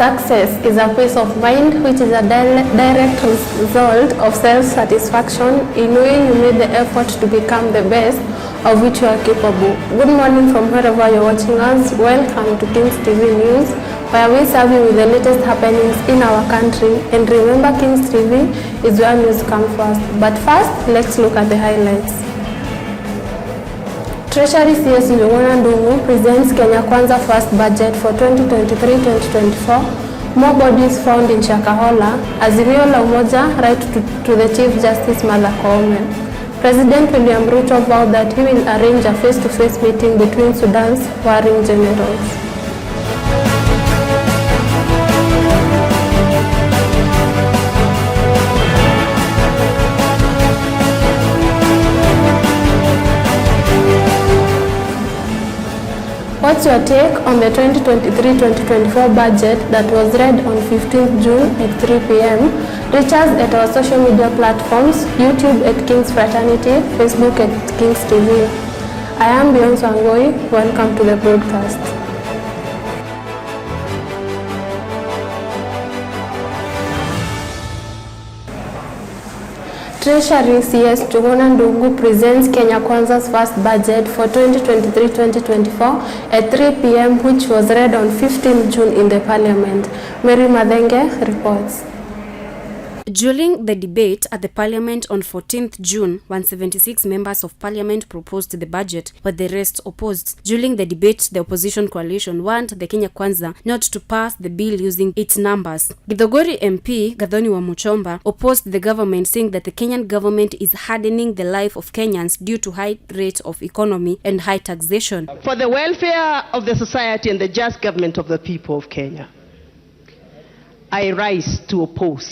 Success is a peace of mind which is a direct result of self-satisfaction in knowing you made the effort to become the best of which you are capable. Good morning from wherever you're watching us. Welcome to Kings TV News, where we serve you with the latest happenings in our country. And remember, Kings TV is where news comes first. But first, let's look at the highlights. Treasury CS Njuguna Ndung'u presents Kenya Kwanza first budget for 2023-2024. More bodies found in Shakahola. Azimio la Umoja right to the Chief Justice Martha Koome. President William Ruto vowed that he will arrange a face-to-face meeting between Sudan's warring generals. What's your take on the 2023-2024 budget that was read on 15th June at 3 p.m. Reach us at our social media platforms, YouTube at Kings Fraternity, Facebook at Kings TV. I am Beyonce Wangoi. Welcome to the broadcast. Treasury CS Njuguna Ndung'u presents Kenya Kwanza's first budget for 2023-2024 at 3 p.m. which was read on 15 June in the Parliament. Mary Madenge reports. During the debate at the Parliament on 14th June, 176 members of Parliament proposed the budget, but the rest opposed. During the debate, the opposition coalition warned the Kenya Kwanza not to pass the bill using its numbers. Githogori MP Gathoni Wamuchomba opposed the government, saying that the Kenyan government is hardening the life of Kenyans due to high rate of economy and high taxation. For the welfare of the society and the just government of the people of Kenya, I rise to oppose.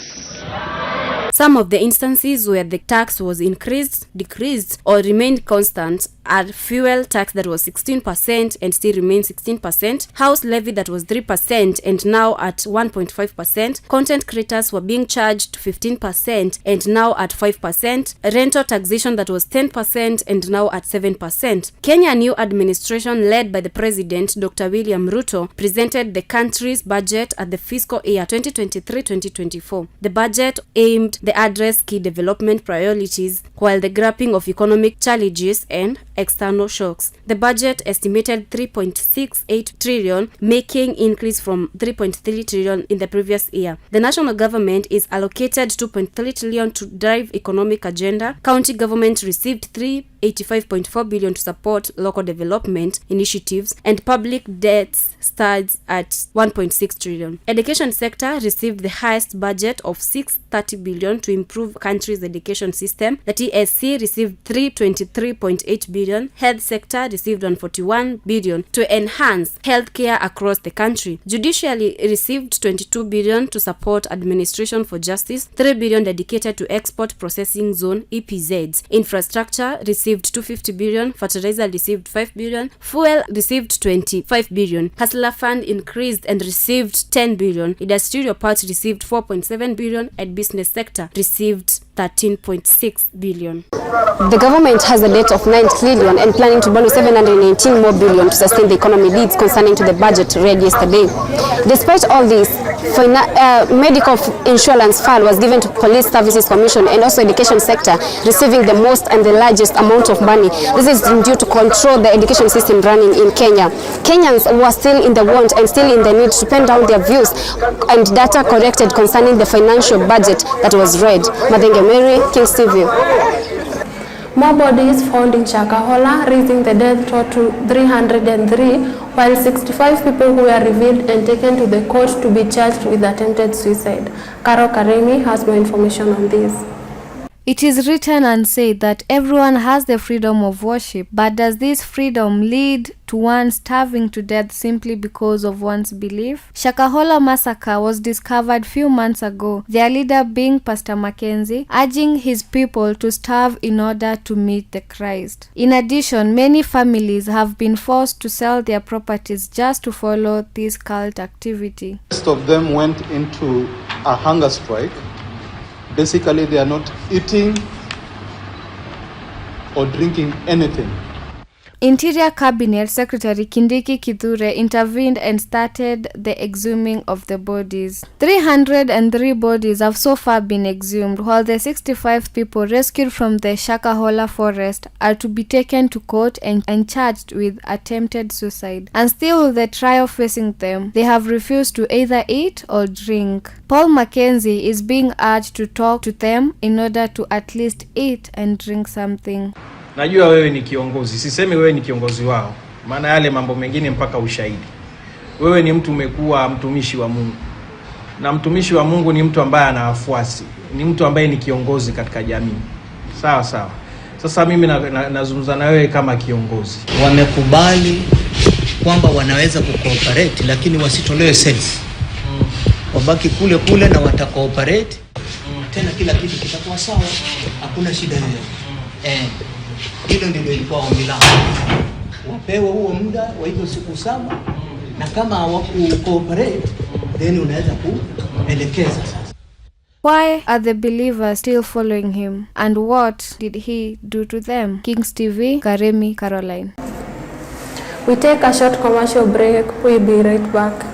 Some of the instances where the tax was increased, decreased, or remained constant are fuel tax that was 16% and still remains 16%, house levy that was 3% and now at 1.5%, content creators were being charged 15% and now at 5%, rental taxation that was 10% and now at 7%. Kenya new administration led by the President Dr. William Ruto presented the country's budget at the fiscal year 2023-2024. The budget aimed to address key development priorities while the grappling of economic challenges and external shocks. The budget estimated 3.68 trillion, making increase from 3.3 trillion in the previous year. The national government is allocated 2.3 trillion to drive economic agenda. County government received 385.4 billion to support local development initiatives, and public debts stands at 1.6 trillion. Education sector received the highest budget of 630 billion to improve country's education system. The TSC received 323.8 billion. Health sector received 141 billion to enhance healthcare across the country. Judiciary received 22 billion to support administration for justice, 3 billion dedicated to export processing zone EPZs. Infrastructure received 250 billion, fertilizer received 5 billion, fuel received 25 billion. Hustler fund increased and received 10 billion. Industrial parts received 4.7 billion and business sector received 13.6 billion. The government has a debt of 9 trillion and planning to borrow 718 more billion to sustain the economy needs concerning to the budget read yesterday. Despite all this, medical insurance fund was given to Police Services Commission and also education sector receiving the most and the largest amount of money. This is due to control the education system running in Kenya. Kenyans were still in the want and still in the need to pen down their views and data corrected concerning the financial budget that was read. Madenge Mary, Kings TV. More bodies found in Shakahola, raising the death toll to 303, while 65 people who were revealed and taken to the court to be charged with attempted suicide. Karo Karemi has more information on this. It is written and said that everyone has the freedom of worship, but does this freedom lead to one starving to death simply because of one's belief? Shakahola massacre was discovered few months ago, their leader being Pastor Mackenzie, urging his people to starve in order to meet the Christ. In addition, many families have been forced to sell their properties just to follow this cult activity. Most of them went into a hunger strike. Basically, they are not eating or drinking anything. Interior Cabinet Secretary Kindiki Kithure intervened and started the exhuming of the bodies. 303 bodies have so far been exhumed, while the 65 people rescued from the Shakahola forest are to be taken to court and charged with attempted suicide. And still with the trial facing them, they have refused to either eat or drink. Paul Mackenzie is being urged to talk to them in order to at least eat and drink something. Najua wewe ni kiongozi, sisemi wewe ni kiongozi wao, maana yale mambo mengine mpaka ushahidi. Wewe ni mtu, umekuwa mtumishi wa Mungu. Na mtumishi wa Mungu ni mtu ambaye ana wafuasi, ni mtu ambaye ni kiongozi katika jamii. Sawa sawa. Sasa mimi nazungumza na wewe kama kiongozi. Wamekubali kwamba wanaweza kucooperate lakini wasitolewe sense. Wabaki kule kule na watacooperate. Tena kila kitu kitakuwa sawa. Hakuna shida yoyote. Hilo ndilo ilikuwa ombi langu. Wapewe huo muda wa hizo siku 7 na kama hawaku-cooperate then unaweza kuelekeza sasa. Why are the believers still following him? And what did he do to them? Kings TV, Karemi, Caroline. We take a short commercial break. We'll be right back.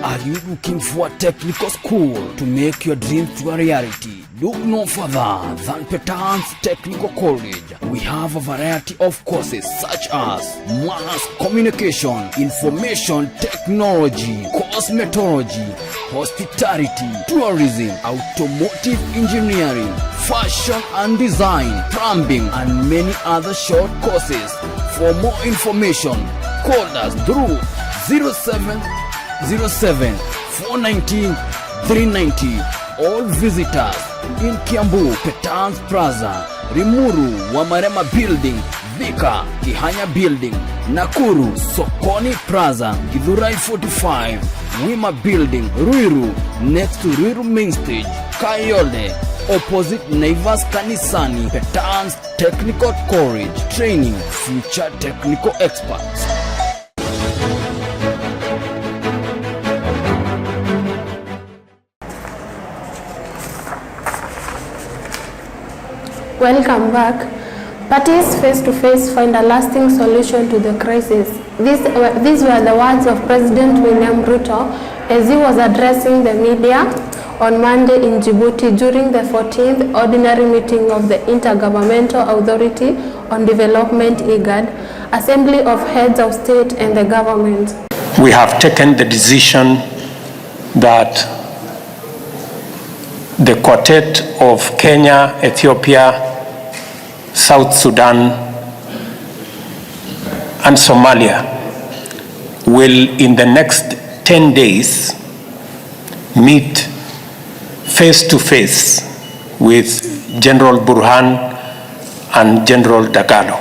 Are you looking for a technical school to make your dreams to a reality? Look no further than Petans Technical College. We have a variety of courses such as mass communication, information technology, cosmetology, hospitality, tourism, automotive engineering, fashion and design, plumbing, and many other short courses. For more information, call us through 07-419-390 or visit us in Kiambu, Petans Plaza, Rimuru, Wamarema Building, Vika, Kihanya Building, Nakuru, Sokoni Plaza, Githurai 45, Wima Building, Ruiru, next to Ruiru Main Stage, Kayole, opposite Naivas Kanisani. Petans Technical College, training future technical experts. Welcome back. Parties face-to-face find a lasting solution to the crisis. These were the words of President William Ruto as he was addressing the media on Monday in Djibouti during the 14th ordinary meeting of the Intergovernmental Authority on Development IGAD, Assembly of Heads of State and the Government. We have taken the decision that the quartet of Kenya, Ethiopia, South Sudan, and Somalia will in the next 10 days meet face-to-face with General Burhan and General Dagalo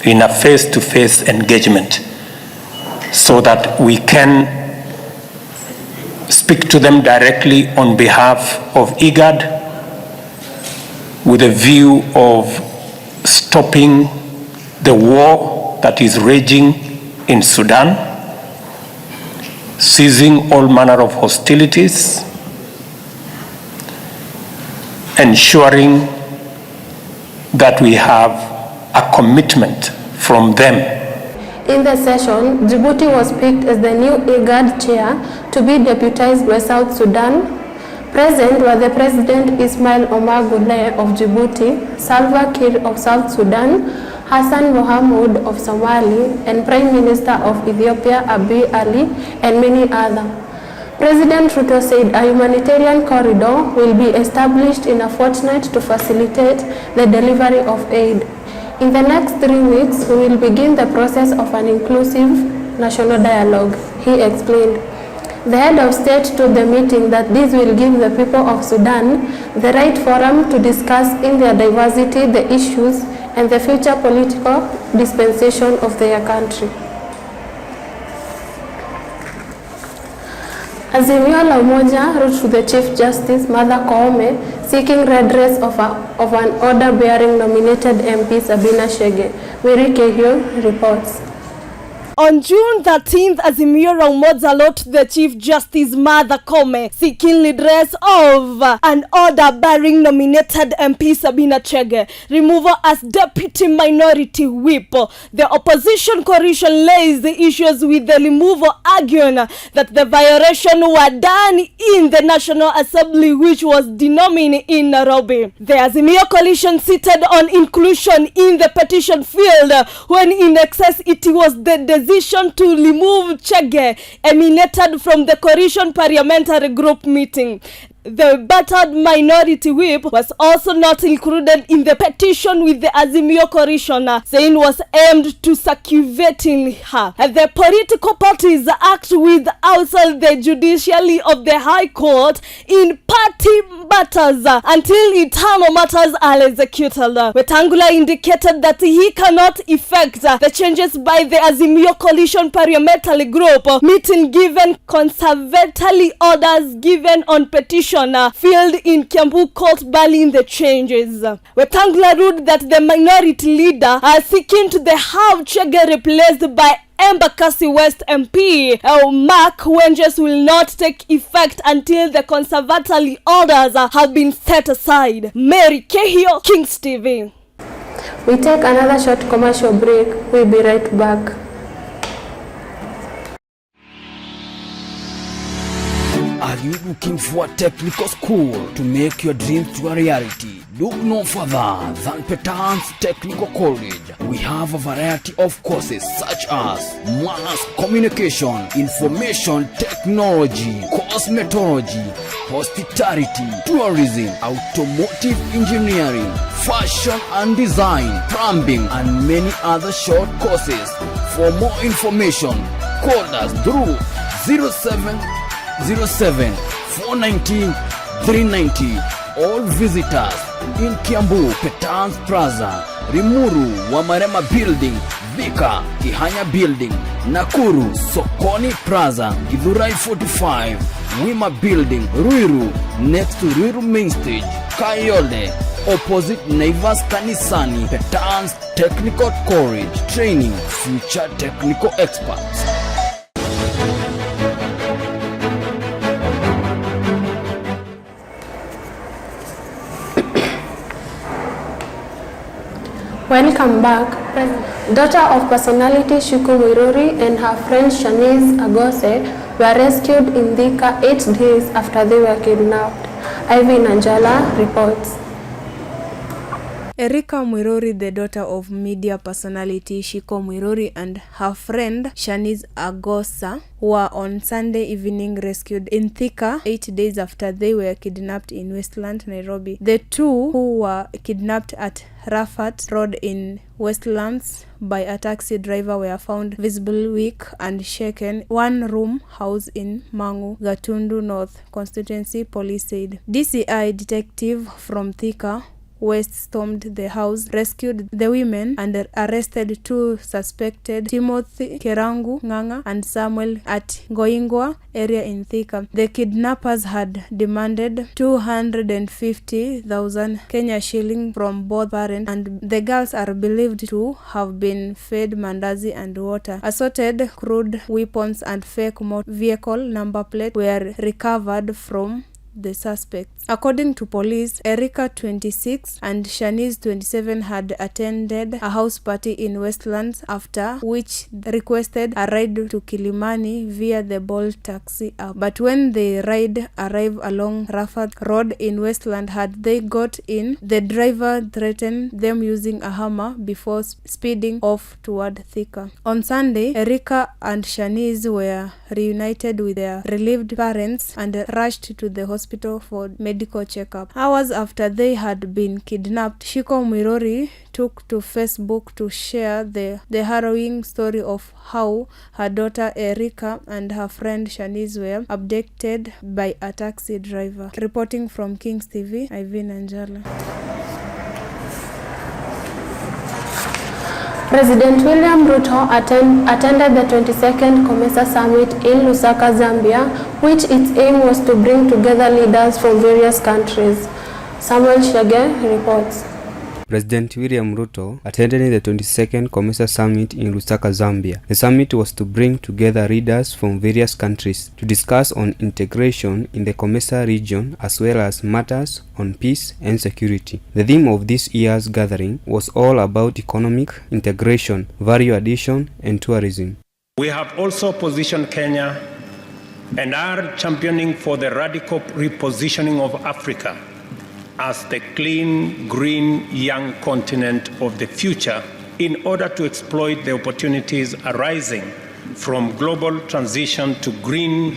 in a face-to-face engagement so that we can speak to them directly on behalf of IGAD with a view of stopping the war that is raging in Sudan, ceasing all manner of hostilities, ensuring that we have a commitment from them. In the session, Djibouti was picked as the new IGAD chair to be deputized by South Sudan. Present were the President Ismail Omar Guelleh of Djibouti, Salva Kiir of South Sudan, Hassan Mohamud of Somalia, and Prime Minister of Ethiopia Abiy Ali, and many others. President Ruto said a humanitarian corridor will be established in a fortnight to facilitate the delivery of aid. In the next 3 weeks, we will begin the process of an inclusive national dialogue, he explained. The head of state told the meeting that this will give the people of Sudan the right forum to discuss in their diversity the issues and the future political dispensation of their country. Azimio la Umoja wrote to the Chief Justice Martha Koome seeking redress of an order bearing nominated MP Sabina Chege. Mary Cahill reports. On June 13th, Azimio la Umoja wrote the Chief Justice Martha Koome seeking redress of an order barring nominated MP Sabina Chege removal as Deputy Minority Whip. The opposition coalition lays the issues with the removal, arguing that the violation were done in the National Assembly, which was denominated in Nairobi. The Azimio coalition cited on inclusion in the petition field when in excess it was the decision to remove Chege emanated from the coalition parliamentary group meeting. The battered minority whip was also not included in the petition, with the Azimio coalition saying was aimed to circumventing her. The political parties act with outside the judiciary of the High Court in party matters until internal matters are executed. Wetangula indicated that he cannot effect the changes by the Azimio coalition parliamentary group meeting given conservatory orders given on petition filed in Kiambu Court barring the changes. Wetangula ruled that the minority leader are seeking to have Chege replaced by Embakasi West MP Mark Wenjes will not take effect until the conservatory orders have been set aside. Mary Kehio, Kings TV. We take another short commercial break. We'll be right back. Are you looking for a technical school to make your dreams to a reality? Look no further than Petans Technical College. We have a variety of courses such as mass communication, information technology, cosmetology, hospitality, tourism, automotive engineering, fashion and design, plumbing, and many other short courses. For more information, call us through 07-419-390. All visitors in Kiambu, Petans Plaza, Rimuru, Wamarema Building, Vika, Kihanya Building, Nakuru, Sokoni Plaza, Githurai 45, Wima Building, Ruiru, next to Ruiru Main Stage, Kayole, opposite Naivas Kanisani. Petans Technical College, training future technical experts. Welcome back. Daughter of personality Shiku Mwiruri and her friend Shanice Agose were rescued in Thika 8 days after they were kidnapped. Ivy Nanjala reports. Erika Mwiruri, the daughter of media personality Shiko Mwiruri, and her friend Shanice Agosa were on Sunday evening rescued in Thika 8 days after they were kidnapped in Westland, Nairobi. The two, who were kidnapped at Rafat Road in Westlands by a taxi driver, were found visibly weak and shaken. One room house in Mangu, Gatundu North constituency, police said. DCI detective from Thika West stormed the house, rescued the women, and arrested two suspected, Timothy Kerangu Nganga and Samuel at Goingwa area in Thika. The kidnappers had demanded 250,000 Kenya shilling from both parents, and the girls are believed to have been fed mandazi and water. Assorted crude weapons and fake motor vehicle number plate were recovered from the suspects. According to police, Erika, 26, and Shanice, 27, had attended a house party in Westlands, after which requested a ride to Kilimani via the Bolt taxi app. But when the ride arrived along Rafat Road in Westland, had they got in, the driver threatened them using a hammer before speeding off toward Thika. On Sunday, Erika and Shanice were reunited with their relieved parents and rushed to the hospital for medical checkup. Hours after they had been kidnapped, Shiko Mwiruri took to Facebook to share the harrowing story of how her daughter Erika and her friend Shanice were abducted by a taxi driver. Reporting from Kings TV, Ivy Nanjala. President William Ruto attended the 22nd COMESA Summit in Lusaka, Zambia, which its aim was to bring together leaders from various countries. Samuel Shage reports. President William Ruto attended the 22nd COMESA Summit in Lusaka, Zambia. The summit was to bring together leaders from various countries to discuss on integration in the COMESA region as well as matters on peace and security. The theme of this year's gathering was all about economic integration, value addition, and tourism. We have also positioned Kenya and are championing for the radical repositioning of Africa as the clean, green, young continent of the future in order to exploit the opportunities arising from global transition to green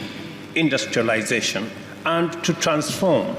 industrialization and to transform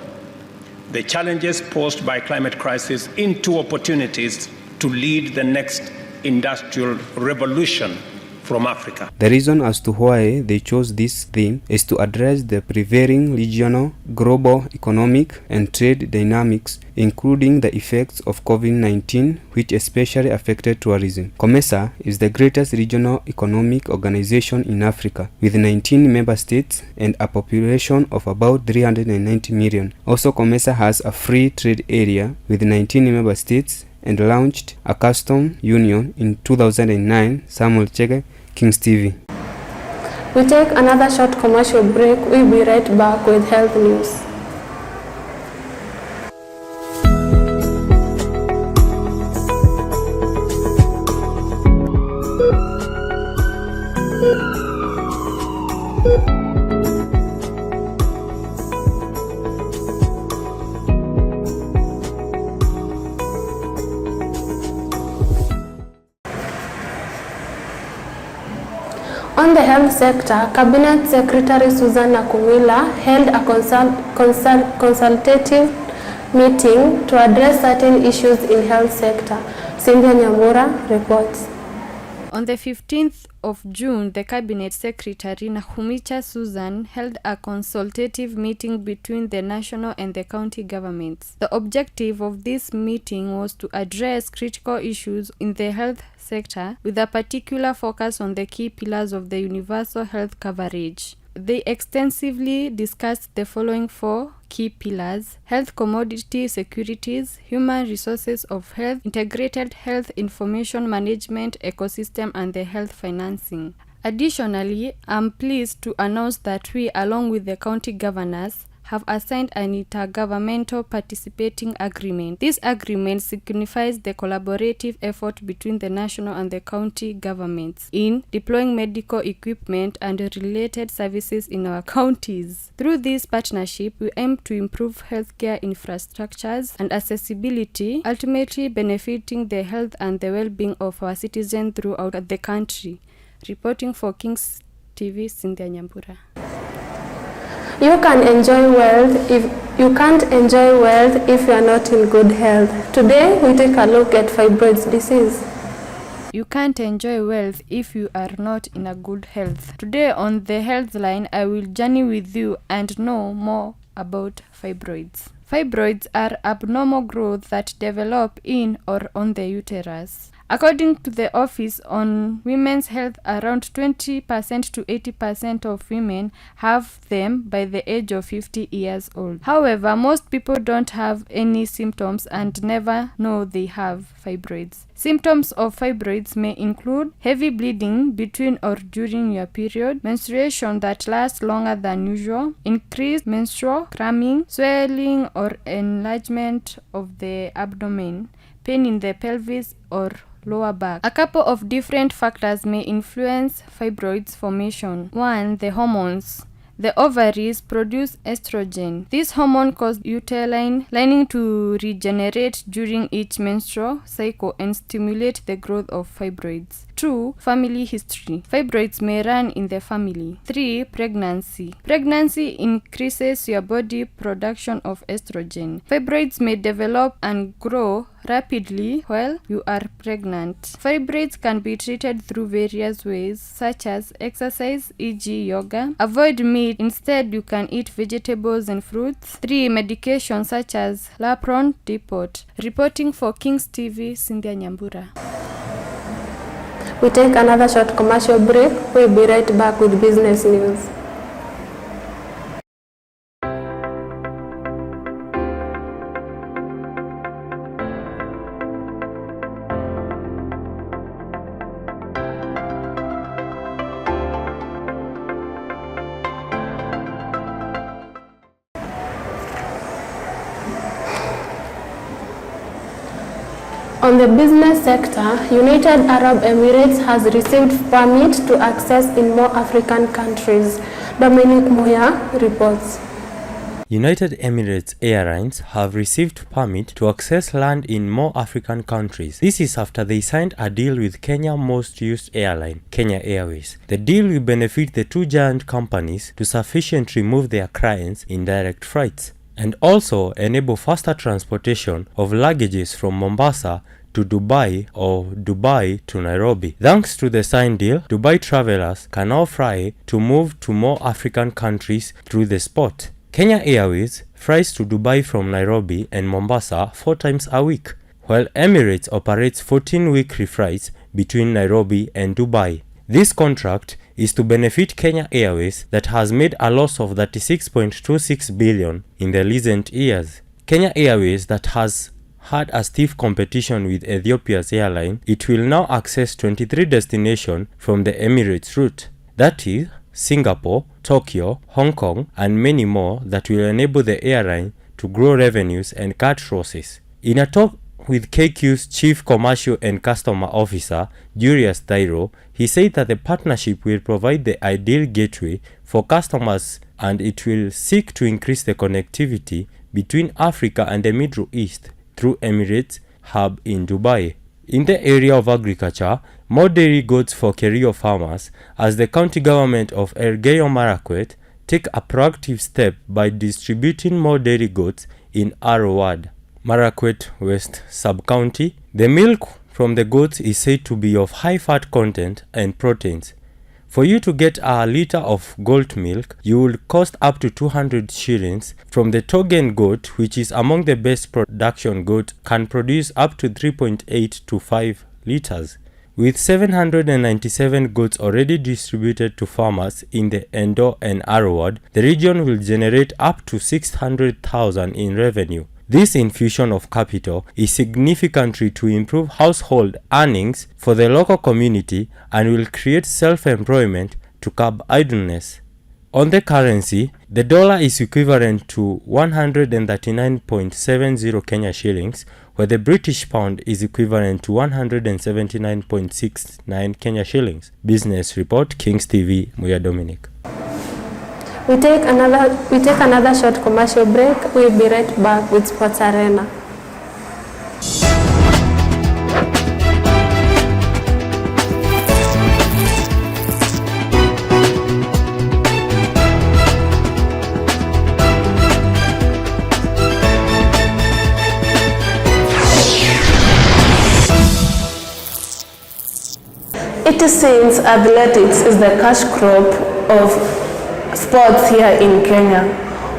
the challenges posed by climate crisis into opportunities to lead the next industrial revolution from Africa. The reason as to why they chose this theme is to address the prevailing regional, global economic and trade dynamics, including the effects of COVID-19, which especially affected tourism. COMESA is the greatest regional economic organization in Africa, with 19 member states and a population of about 390 million. Also, COMESA has a free trade area with 19 member states and launched a custom union in 2009. Samuel Chege, Kings TV. We take another short commercial break. We'll be right back with health news. On the health sector, Cabinet Secretary Susan Nakumila held a consultative meeting to address certain issues in health sector. Cynthia Nyambura reports. On the 15th of June, the Cabinet Secretary Nakumicha Susan held a consultative meeting between the national and the county governments. The objective of this meeting was to address critical issues in the health sector with a particular focus on the key pillars of the universal health coverage. They extensively discussed the following four key pillars: health commodity securities, human resources of health, integrated health information management ecosystem, and the health financing. Additionally, I'm pleased to announce that we, along with the county governors, have assigned an intergovernmental participating agreement. This agreement signifies the collaborative effort between the national and the county governments in deploying medical equipment and related services in our counties. Through this partnership, we aim to improve healthcare infrastructures and accessibility, ultimately benefiting the health and the well-being of our citizens throughout the country. Reporting for Kings TV, Cynthia Nyambura. You can't enjoy wealth if you are not in good health. Today we take a look at fibroids disease. You can't enjoy wealth if you are not in a good health. Today on the Health Line, I will journey with you and know more about fibroids. Fibroids are abnormal growths that develop in or on the uterus. According to the Office on Women's Health, around 20% to 80% of women have them by the age of 50 years old. However, most people don't have any symptoms and never know they have fibroids. Symptoms of fibroids may include heavy bleeding between or during your period, menstruation that lasts longer than usual, increased menstrual cramming, swelling or enlargement of the abdomen, pain in the pelvis or lower back. A couple of different factors may influence fibroids formation. 1. The hormones. The ovaries produce estrogen. This hormone causes uterine lining to regenerate during each menstrual cycle and stimulate the growth of fibroids. 2. Family history. Fibroids may run in the family. 3. Pregnancy. Pregnancy increases your body production of estrogen. Fibroids may develop and grow rapidly while you are pregnant. Fibroids can be treated through various ways, such as exercise, e.g. yoga. Avoid meat. Instead, you can eat vegetables and fruits. 3. Medication such as Lapron Depot. Reporting for Kings TV, Cynthia Nyambura. We take another short commercial break. We'll be right back with business news. On the business sector, United Arab Emirates has received permit to access in more African countries. Dominic Moya reports. United Emirates Airlines have received permit to access land in more African countries. This is after they signed a deal with Kenya's most used airline, Kenya Airways. The deal will benefit the two giant companies to sufficiently move their clients in direct flights, and also enable faster transportation of luggages from Mombasa to Dubai or Dubai to Nairobi. Thanks to the signed deal, Dubai travelers can now fly to move to more African countries through the spot. Kenya Airways flies to Dubai from Nairobi and Mombasa 4 times a week, while Emirates operates 14 weekly flights between Nairobi and Dubai. This contract is to benefit Kenya Airways that has made a loss of 36.26 billion in the recent years. Kenya Airways that has had a stiff competition with Ethiopia's airline, it will now access 23 destinations from the Emirates route. That is Singapore, Tokyo, Hong Kong, and many more that will enable the airline to grow revenues and cut losses. In a talk with KQ's Chief Commercial and Customer Officer, Julius Dairo, he said that the partnership will provide the ideal gateway for customers and it will seek to increase the connectivity between Africa and the Middle East through Emirates hub in Dubai. In the area of agriculture, more dairy goats for Kerio farmers as the county government of Elgeyo Marakwet take a proactive step by distributing more dairy goats in Aro Ward, Marakwet West Sub-County. The milk from the goats is said to be of high fat content and proteins. For you to get a liter of goat milk, you will cost up to 200 shillings. From the Togen goat, which is among the best production goat, can produce up to 3.8 to 5 liters. With 797 goats already distributed to farmers in the Endo and Aro Ward, the region will generate up to 600,000 in revenue. This infusion of capital is significant to improve household earnings for the local community and will create self-employment to curb idleness. On the currency, the dollar is equivalent to 139.70 Kenya shillings, where the British pound is equivalent to 179.69 Kenya shillings. Business Report, Kings TV, Muya Dominic. We take another short commercial break. We'll be right back with Sports Arena. It seems athletics is the cash crop of sports here in Kenya.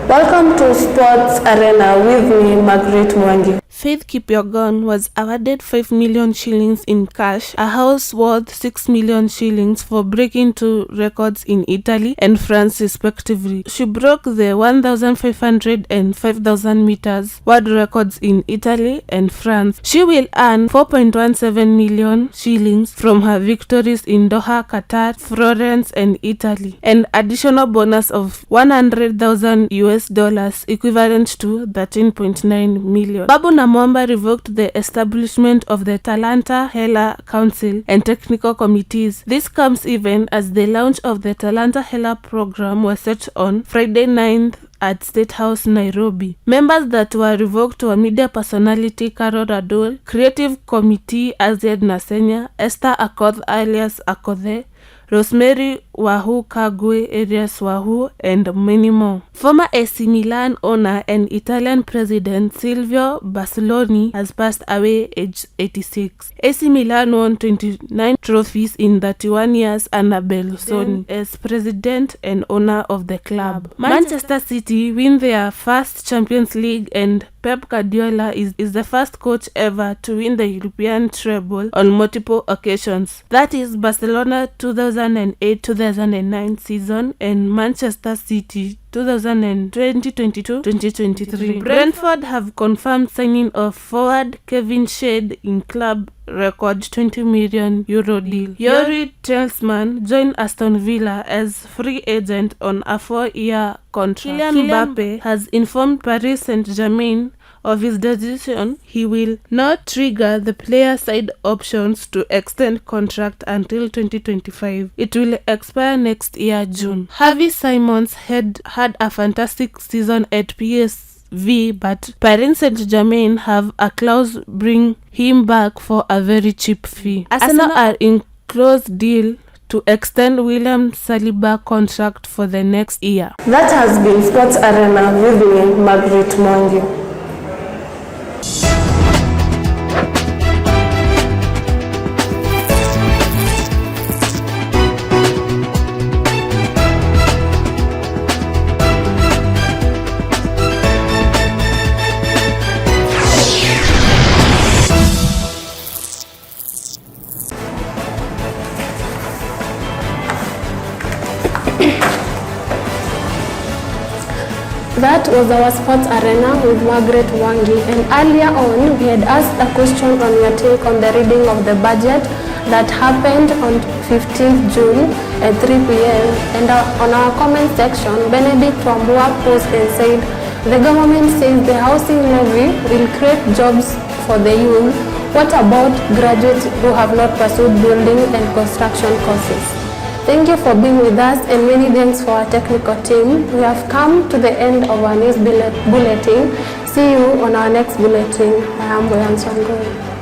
Welcome to Sports Arena with me, Margaret Mwangi. Faith Kipyegon was awarded 5 million shillings in cash, a house worth 6 million shillings for breaking 2 records in Italy and France respectively. She broke the 1,500 and 5,000 meters world records in Italy and France. She will earn 4.17 million shillings from her victories in Doha, Qatar, Florence and Italy, and additional bonus of $100,000 equivalent to 13.9 million. Babu Mwamba revoked the establishment of the Talanta Hela Council and Technical Committees. This comes even as the launch of the Talanta Hela program was set on Friday 9th at State House, Nairobi. Members that were revoked were media personality Carol Adol, Creative Committee Aziad Nasenya, Esther Akoth alias Akothe, Rosemary Wahu Kagwe alias Wahu, and many more. Former AC Milan owner and Italian president Silvio Berlusconi has passed away aged 86. AC Milan won 29 trophies in 31 years under Berlusconi as president and owner of the club. Manchester City win their first Champions League, and Pep Guardiola is the first coach ever to win the European treble on multiple occasions. That is Barcelona 2008-2009 season and Manchester City 2020-2023. Brentford have confirmed signing of forward Kevin Shade in club record €20 million deal. Yuri Telsman joined Aston Villa as free agent on a 4-year contract. Kylian Mbappe has informed Paris Saint-Germain of his decision, he will not trigger the player side options to extend contract until 2025. It will expire next year June. Harvey Simons had a fantastic season at PSV, but Paris Saint-Germain have a clause bring him back for a very cheap fee. Arsenal are in close deal to extend William Saliba contract for the next year. That has been Sports Arena with me, Margaret Mwangi. That was our Sports Arena with Margaret Mwangi, and earlier on we had asked a question on your take on the reading of the budget that happened on 15th June at 3 p.m. and on our comment section, Benedict Wambua posted and said, the government says the housing levy will create jobs for the youth. What about graduates who have not pursued building and construction courses? Thank you for being with us, and many thanks for our technical team. We have come to the end of our news bulletin. See you on our next bulletin. I am Boyan Songoi.